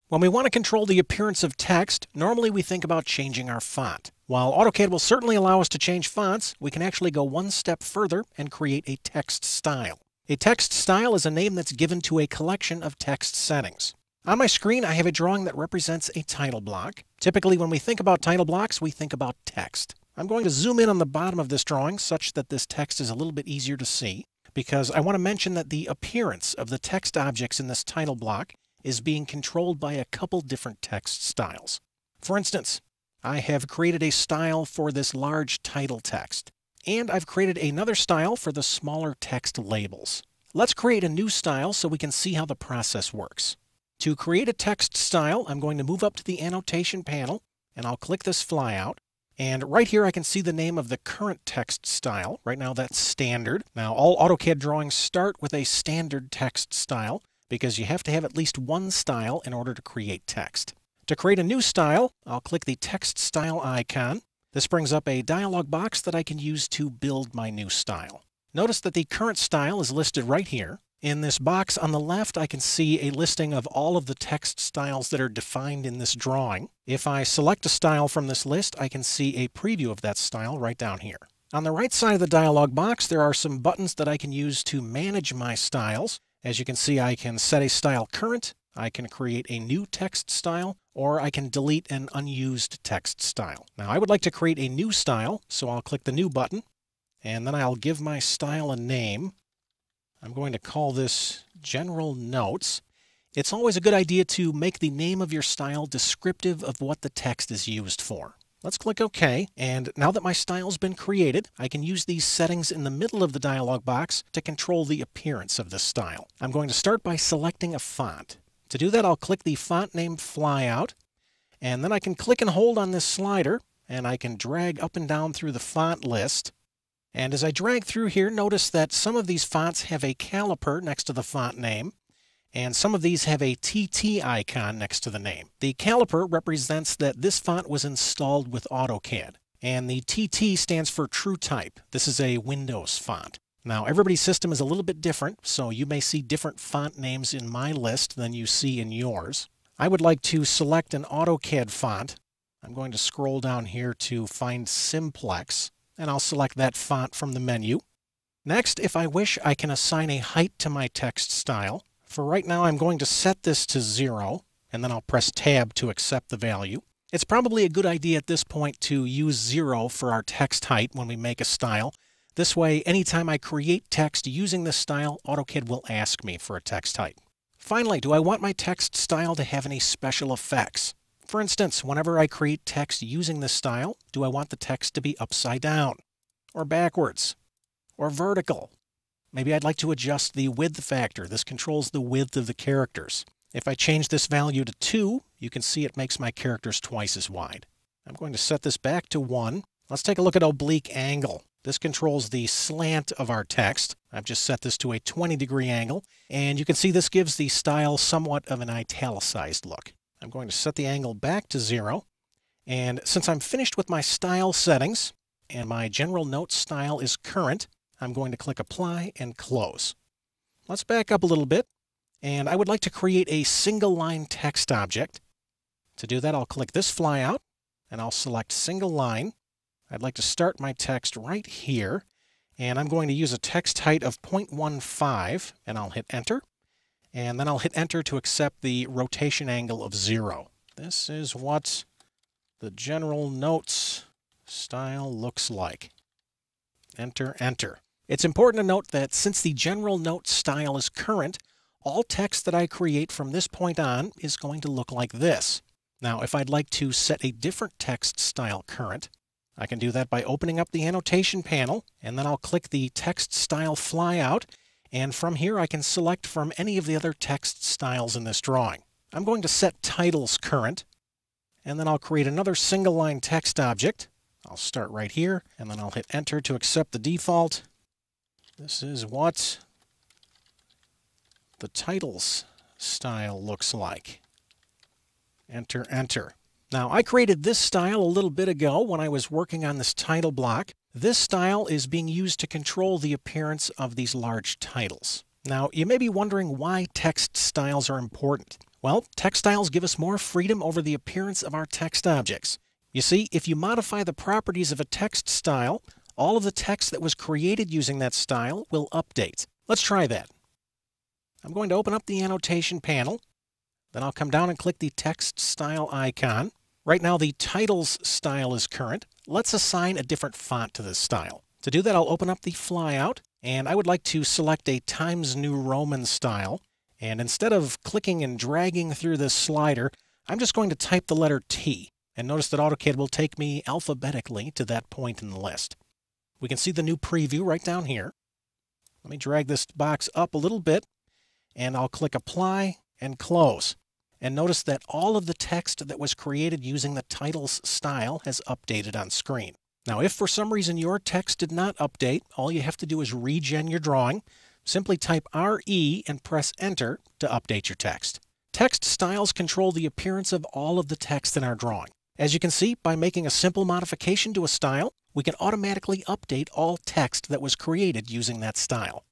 When we want to control the appearance of text, normally we think about changing our font. While AutoCAD will certainly allow us to change fonts, we can actually go one step further and create a text style. A text style is a name that's given to a collection of text settings. On my screen, I have a drawing that represents a title block. Typically, when we think about title blocks, we think about text. I'm going to zoom in on the bottom of this drawing such that this text is a little bit easier to see, because I want to mention that the appearance of the text objects in this title block is being controlled by a couple different text styles. For instance, I have created a style for this large title text, and I've created another style for the smaller text labels. Let's create a new style so we can see how the process works. To create a text style, I'm going to move up to the annotation panel, and I'll click this flyout. And right here I can see the name of the current text style. Right now that's standard. Now all AutoCAD drawings start with a standard text style because you have to have at least one style in order to create text. To create a new style, I'll click the text style icon. This brings up a dialog box that I can use to build my new style. Notice that the current style is listed right here. In this box on the left, I can see a listing of all of the text styles that are defined in this drawing. If I select a style from this list, I can see a preview of that style right down here. On the right side of the dialog box, there are some buttons that I can use to manage my styles. As you can see, I can set a style current, I can create a new text style, or I can delete an unused text style. Now, I would like to create a new style, so I'll click the New button, and then I'll give my style a name. I'm going to call this General Notes. It's always a good idea to make the name of your style descriptive of what the text is used for. Let's click OK, and now that my style's been created, I can use these settings in the middle of the dialog box to control the appearance of this style. I'm going to start by selecting a font. To do that, I'll click the font name flyout, and then I can click and hold on this slider, and I can drag up and down through the font list. And as I drag through here, notice that some of these fonts have a caliper next to the font name, and some of these have a TT icon next to the name. The caliper represents that this font was installed with AutoCAD, and the TT stands for TrueType. This is a Windows font. Now, everybody's system is a little bit different, so you may see different font names in my list than you see in yours. I would like to select an AutoCAD font. I'm going to scroll down here to find Simplex, and I'll select that font from the menu. Next, if I wish, I can assign a height to my text style. For right now, I'm going to set this to 0, and then I'll press Tab to accept the value. It's probably a good idea at this point to use 0 for our text height when we make a style. This way, anytime I create text using this style, AutoCAD will ask me for a text height. Finally, do I want my text style to have any special effects? For instance, whenever I create text using this style, do I want the text to be upside down, or backwards, or vertical? Maybe I'd like to adjust the width factor. This controls the width of the characters. If I change this value to 2, you can see it makes my characters twice as wide. I'm going to set this back to 1. Let's take a look at oblique angle. This controls the slant of our text. I've just set this to a 20-degree angle, and you can see this gives the style somewhat of an italicized look. I'm going to set the angle back to 0, and since I'm finished with my style settings, and my General Notes style is current, I'm going to click Apply and Close. Let's back up a little bit, and I would like to create a single-line text object. To do that, I'll click this flyout, and I'll select Single Line. I'd like to start my text right here, and I'm going to use a text height of 0.15, and I'll hit Enter. And then I'll hit Enter to accept the rotation angle of 0. This is what the General Notes style looks like. Enter, Enter. It's important to note that since the General Notes style is current, all text that I create from this point on is going to look like this. Now, if I'd like to set a different text style current, I can do that by opening up the annotation panel, and then I'll click the text style flyout. And from here, I can select from any of the other text styles in this drawing. I'm going to set Titles Current, and then I'll create another single-line text object. I'll start right here, and then I'll hit Enter to accept the default. This is what the Titles style looks like. Enter, Enter. Now, I created this style a little bit ago when I was working on this title block. This style is being used to control the appearance of these large titles. Now, you may be wondering why text styles are important. Well, text styles give us more freedom over the appearance of our text objects. You see, if you modify the properties of a text style, all of the text that was created using that style will update. Let's try that. I'm going to open up the annotation panel. Then I'll come down and click the text style icon. Right now the titles style is current. Let's assign a different font to this style. To do that, I'll open up the flyout, and I would like to select a Times New Roman style. And instead of clicking and dragging through this slider, I'm just going to type the letter T. And notice that AutoCAD will take me alphabetically to that point in the list. We can see the new preview right down here. Let me drag this box up a little bit, and I'll click Apply and Close. And notice that all of the text that was created using the titles style has updated on screen. Now, if for some reason your text did not update, all you have to do is regen your drawing. Simply type RE and press Enter to update your text. Text styles control the appearance of all of the text in our drawing. As you can see, by making a simple modification to a style, we can automatically update all text that was created using that style.